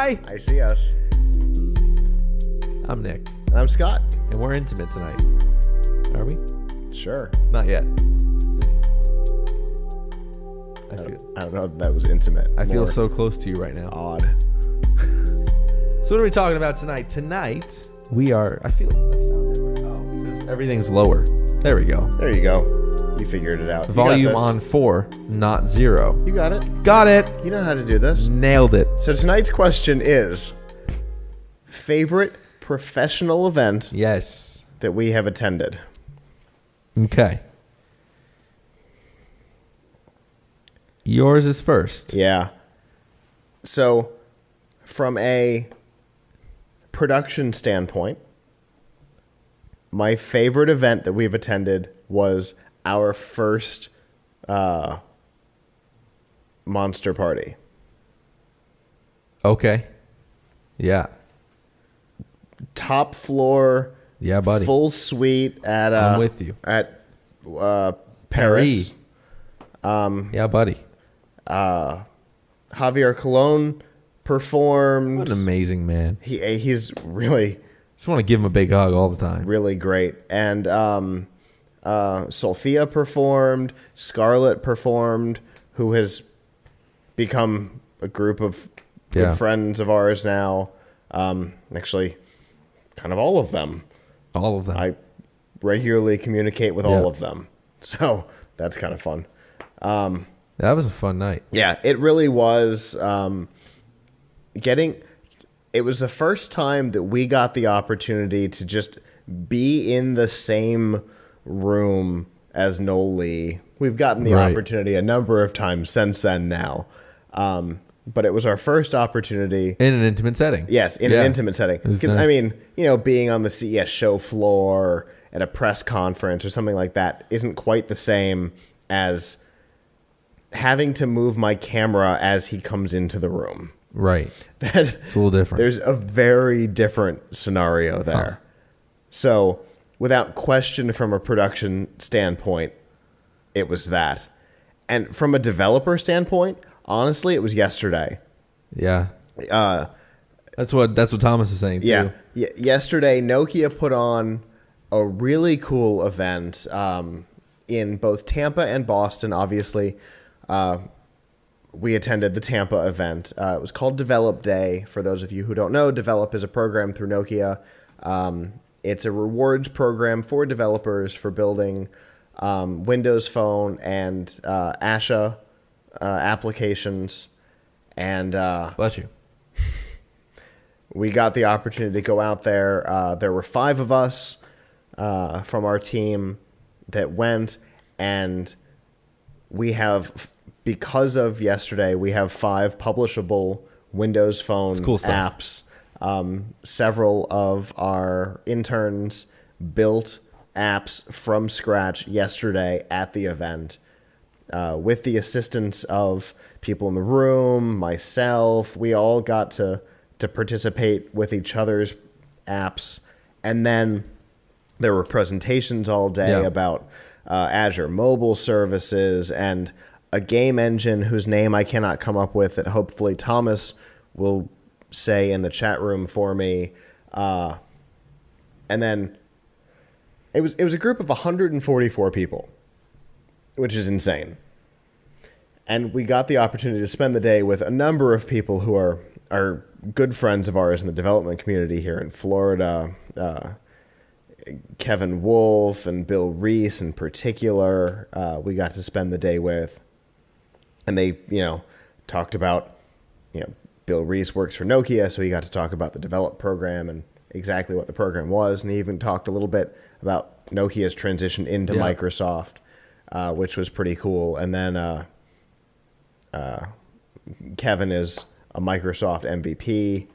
Hi. I see us. I'm Nick. And I'm Scott. And we're intimate tonight. Are we? Sure. Not yet. I don't know if that was intimate. I feel so close to you right now. Odd. So what are we talking about tonight? Tonight, we are... I sound different. Oh, because everything's lower. There we go. There you go. You figured it out. Volume on 4, not 0. You got it. Got it. You know how to do this. Nailed it. So tonight's question is, favorite professional event Yes. that we have attended? Okay. Yours is first. Yeah. So, from a production standpoint, my favorite event that we've attended was our first Monster Party. Okay. Yeah. Top floor. Yeah, buddy. Full suite at I'm with you. At Paris. Yeah, buddy. Javier Colon performed. What an amazing man. He's really Just want to give him a big hug all the time. really great. And Sophia performed. Scarlett performed, who has become a group of good friends of ours now. Actually, kind of all of them. All of them. I regularly communicate with all of them. So that's kind of fun. That was a fun night. Yeah, it really was. It was the first time that we got the opportunity to just be in the same room as Noel Lee. We've gotten the opportunity a number of times since then now. But it was our first opportunity. In an intimate setting. Yes, in an intimate setting. Because, nice. I mean, being on the CES show floor or at a press conference or something like that isn't quite the same as having to move my camera as he comes into the room. Right. It's a little different. There's a very different scenario there. So, without question, from a production standpoint, it was that. And from a developer standpoint, honestly, it was yesterday. Yeah. That's what Thomas is saying, too. Yeah. Yesterday, Nokia put on a really cool event in both Tampa and Boston, obviously. We attended the Tampa event. It was called Develop Day. For those of you who don't know, Develop is a program through Nokia. It's a rewards program for developers for building Windows Phone and Asha applications. And bless you. We got the opportunity to go out there. There were 5 of us from our team that went, and we have... Because of yesterday, we have 5 publishable Windows Phone apps. Several of our interns built apps from scratch yesterday at the event with the assistance of people in the room, myself. We all got to participate with each other's apps. And then there were presentations all day about Azure mobile services and a game engine whose name I cannot come up with that hopefully Thomas will say in the chat room for me. And then it was a group of 144 people, which is insane. And we got the opportunity to spend the day with a number of people who are good friends of ours in the development community here in Florida. Kevin Wolf and Bill Reese in particular, we got to spend the day with. And they, talked about, Bill Reese works for Nokia, so he got to talk about the Develop program and exactly what the program was. And he even talked a little bit about Nokia's transition into Microsoft, which was pretty cool. And then Kevin is a Microsoft MVP.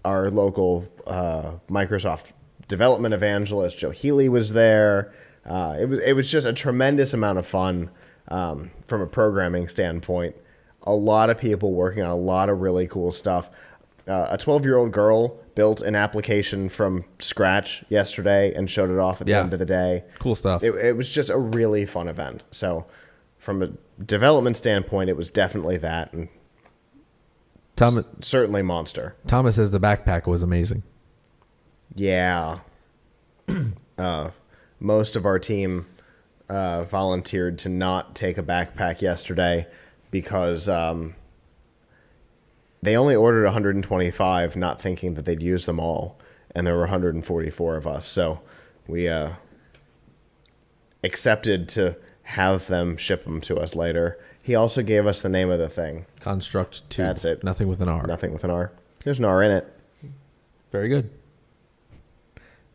Our local Microsoft development evangelist, Joe Healy, was there. It was just a tremendous amount of fun. From a programming standpoint, a lot of people working on a lot of really cool stuff. A 12-year-old girl built an application from scratch yesterday and showed it off at the end of the day. Cool stuff. It was just a really fun event. So from a development standpoint, it was definitely that. And Certainly monster. Thomas says the backpack was amazing. Yeah. Most of our team volunteered to not take a backpack yesterday because they only ordered 125, not thinking that they'd use them all, and there were 144 of us. So we accepted to have them ship them to us later. He also gave us the name of the thing. Construct 2. That's it. Nothing with an R. Nothing with an R. There's an R in it. Very good.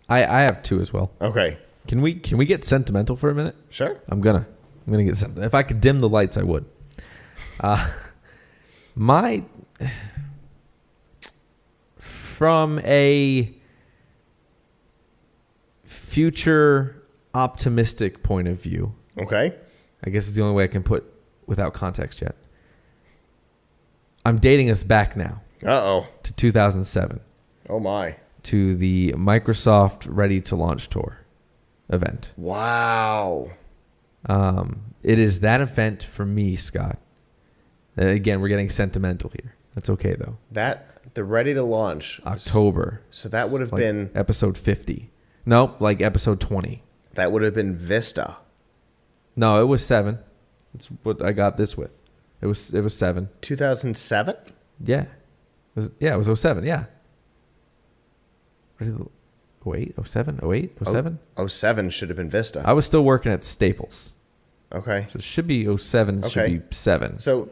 I have 2 as well. Okay. Can we get sentimental for a minute? Sure. I'm gonna get sentimental. If I could dim the lights, I would. From a future optimistic point of view. Okay. I guess it's the only way I can put without context yet. I'm dating us back now. Uh-oh. To 2007. Oh, my. To the Microsoft Ready to Launch Tour event. Wow. It is that event for me, Scott. And again, we're getting sentimental here. That's okay, though. The Ready to Launch. October. So that would have like been... episode 50. No, like episode 20. That would have been Vista. No, it was 7. That's what I got this with. It was 7. 2007? Yeah. It was 07, yeah. Ready to... 08, 07, 08, 07? 07 should have been Vista. I was still working at Staples. Okay. So it should be 07, Okay. should be 7. So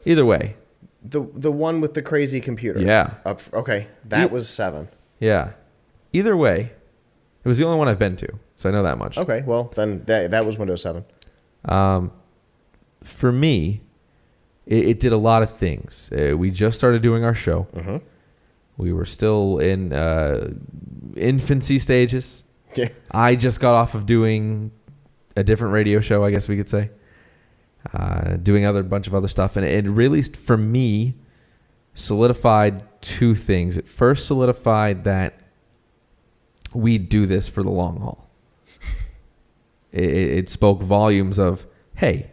either way. The one with the crazy computer. Yeah. Okay. That was 7. Yeah. Either way, it was the only one I've been to, so I know that much. Okay. Well, then that was Windows 7. For me, it did a lot of things. We just started doing our show. Mm-hmm. We were still in infancy stages. Yeah. I just got off of doing a different radio show, I guess we could say. Doing a bunch of other stuff. And it really, for me, solidified 2 things. It first solidified that we do this for the long haul. It spoke volumes of, hey,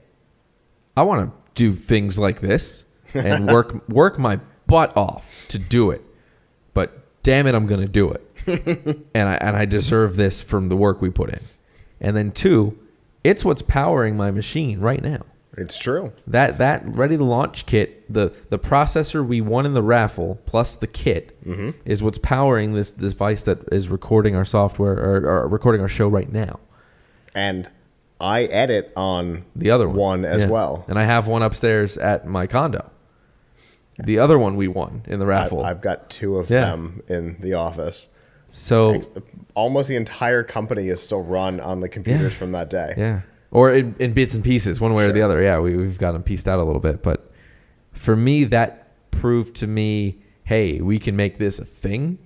I want to do things like this and work my butt off to do it. But damn it, I'm going to do it. and I deserve this from the work we put in. And then 2, it's what's powering my machine right now. It's true. That Ready to Launch kit, the processor we won in the raffle plus the kit is what's powering this device that is recording our software or recording our show right now. And I edit on the other one as well. And I have one upstairs at my condo. The other one we won in the raffle. I've got 2 of them in the office. So almost the entire company is still run on the computers from that day. Yeah. Or in bits and pieces, one way or the other. Yeah, we've got them pieced out a little bit. But for me, that proved to me, hey, we can make this a thing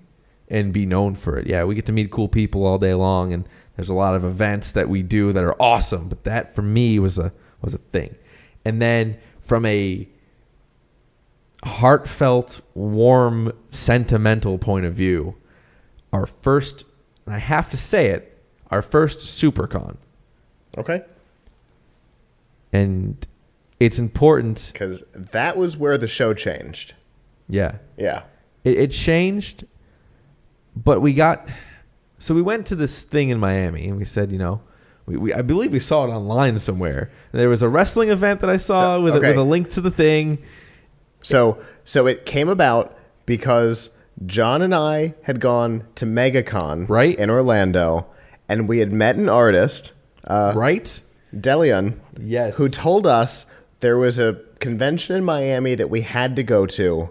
and be known for it. Yeah, we get to meet cool people all day long, and there's a lot of events that we do that are awesome. But that, for me, was a thing. And then from a heartfelt, warm, sentimental point of view, our first, and I have to say it, our first SuperCon. Okay. And it's important because that was where the show changed. Yeah. Yeah. It changed, but we went to this thing in Miami and we said, I believe we saw it online somewhere. There was a wrestling event that I saw with a link to the thing. So it came about because John and I had gone to MegaCon in Orlando, and we had met an artist, right? Delian, yes, who told us there was a convention in Miami that we had to go to,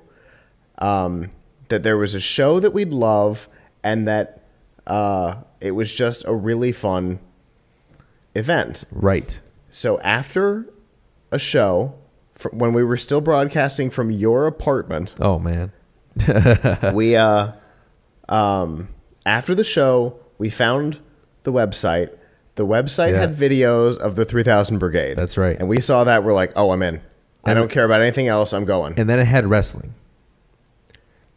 that there was a show that we'd love, and that it was just a really fun event. Right. So after a show, when we were still broadcasting from your apartment, oh man, we after the show, we found the website. The website had videos of the 3000 Brigade. That's right. And we saw that. We're like, oh, I'm in. I don't care about anything else. I'm going. And then it had wrestling.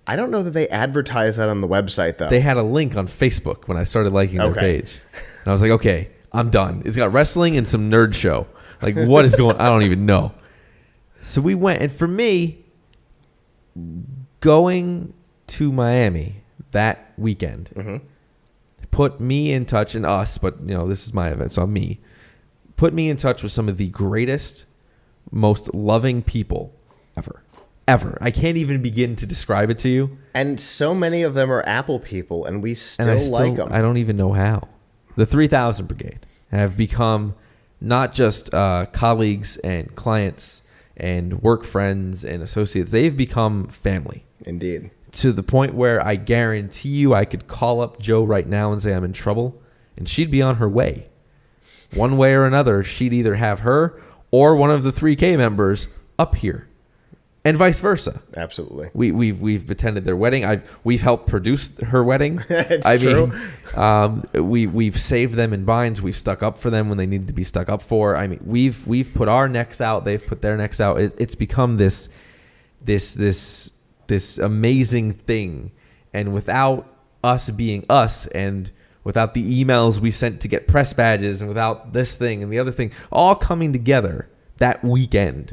I don't know that they advertised that on the website, though. They had a link on Facebook when I started liking their page. And I was like, okay, I'm done. It's got wrestling and some nerd show. Like, what is going on? I don't even know. So we went. And for me, going to Miami that weekend put me in touch, and us, but this is my event, so me. Put me in touch with some of the greatest, most loving people ever. Ever. I can't even begin to describe it to you. And so many of them are Apple people, and we still like them. I don't even know how. The 3000 Brigade have become not just colleagues and clients and work friends and associates. They've become family. Indeed. To the point where I guarantee you I could call up Joe right now and say I'm in trouble, and she'd be on her way. One way or another, she'd either have her or one of the 3K members up here. And vice versa. Absolutely. We've attended their wedding. We've helped produce her wedding. It's true. We've saved them in binds. We've stuck up for them when they needed to be stuck up for. I mean, we've put our necks out. They've put their necks out. It's become this amazing thing. And without us being us, and without the emails we sent to get press badges, and without this thing and the other thing all coming together that weekend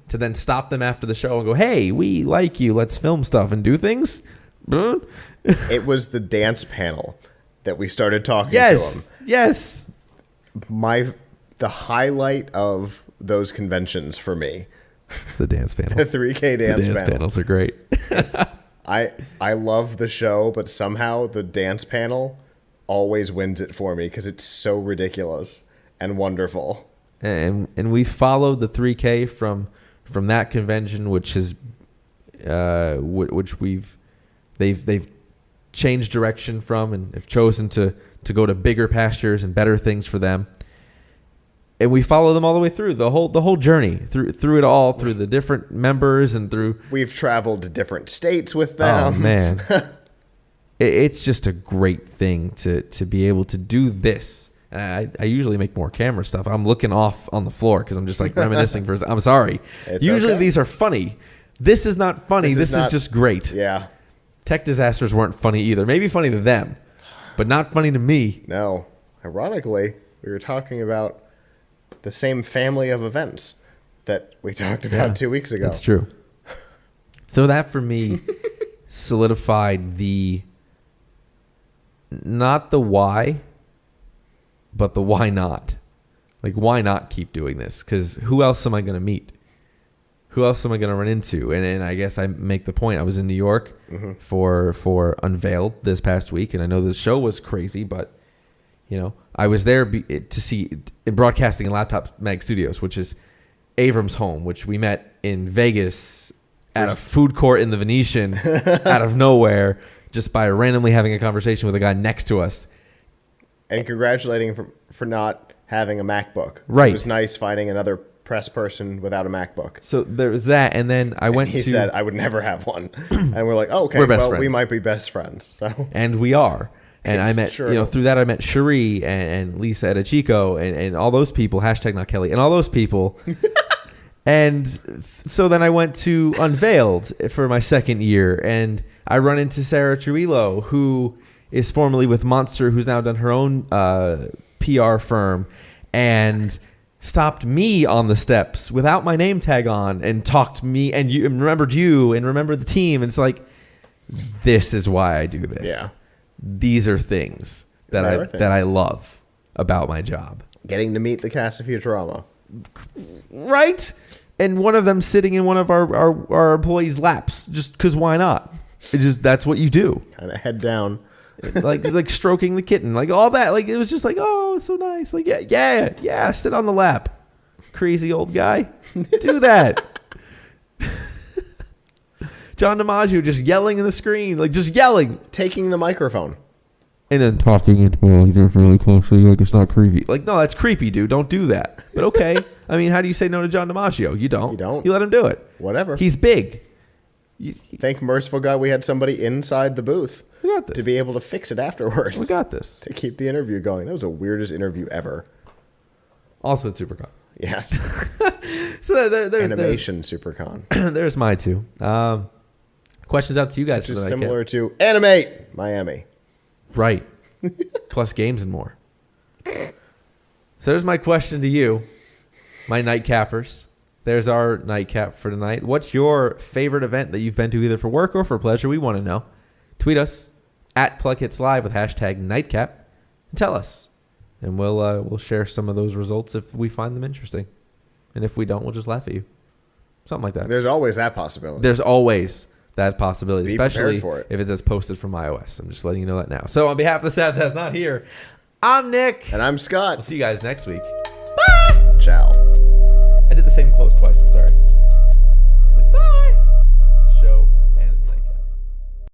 to then stop them after the show and go, hey, we like you. Let's film stuff and do things. It was the dance panel that we started talking to them. Yes. The highlight of those conventions for me. It's the dance panel. The 3K dance panel. Panels are great. I love the show, but somehow the dance panel always wins it for me because it's so ridiculous and wonderful. And we followed the 3K from that convention, which is they've changed direction from, and have chosen to go to bigger pastures and better things for them. And we follow them all the way through the whole journey, through it all, through the different members, and through. We've traveled to different states with them. Oh man, it's just a great thing to be able to do this. I usually make more camera stuff. I'm looking off on the floor because I'm just like reminiscing I'm sorry. Usually these are funny. This is not funny. This is just great. Yeah. Tech disasters weren't funny either. Maybe funny to them, but not funny to me. No. Ironically, we were talking about the same family of events that we talked about 2 weeks ago. That's true. So that for me solidified not the why, but the why not. Like, why not keep doing this? Because who else am I going to meet? Who else am I going to run into? And I guess I make the point. I was in New York for Unveiled this past week, and I know the show was crazy, but I was there to see in Broadcasting and Laptop Mag Studios, which is Avram's home, which we met in Vegas at a food court in the Venetian out of nowhere, just by randomly having a conversation with a guy next to us. And congratulating him for not having a MacBook. Right. It was nice finding another press person without a MacBook. So there was that, and then He said, I would never have one. And we're like, oh, okay, we're best friends. We might be best friends. So. And we are. And I met, true. Through that I met Cherie and Lisa Edachico and all those people, #not Kelly, and all those people. And so then I went to Unveiled for my second year, and I run into Sarah Trujillo, who is formerly with Monster, who's now done her own PR firm, and stopped me on the steps without my name tag on and talked to me and remembered you and remembered the team. And it's like, this is why I do this. Yeah. These are things that I love about my job. Getting to meet the cast of Futurama. Right? And one of them sitting in one of our employees' laps, just because why not? That's what you do. Kind of head down. like stroking the kitten, like all that. Like, it was just like, oh, it's so nice. Like, yeah, sit on the lap. Crazy old guy. Do that. John DiMaggio just yelling in the screen, like just yelling. Taking the microphone. And then talking into it really closely, like it's not creepy. Like, no, that's creepy, dude. Don't do that. But okay. I mean, how do you say no to John DiMaggio? You don't. You let him do it. Whatever. He's big. Thank merciful God we had somebody inside the booth. We got this. To be able to fix it afterwards. We got this. To keep the interview going. That was the weirdest interview ever. Also at SuperCon. Yes. So there's Animation SuperCon. There's my two. Questions out to you guys. Which is similar to Animate Miami. Right. Plus games and more. So there's my question to you, my nightcappers. there's our nightcap for tonight. What's your favorite event that you've been to either for work or for pleasure? We want to know. Tweet us at PLuGHiTz Live with hashtag nightcap and tell us. And we'll share some of those results if we find them interesting. And if we don't, we'll just laugh at you. Something like that. There's always that possibility. There's always that possibility, Be especially prepared for it. if it says posted from iOS. I'm just letting you know that now. So on behalf of the staff that's not here, I'm Nick. And I'm Scott. We'll see you guys next week. Ciao. I did the same close twice. I'm sorry.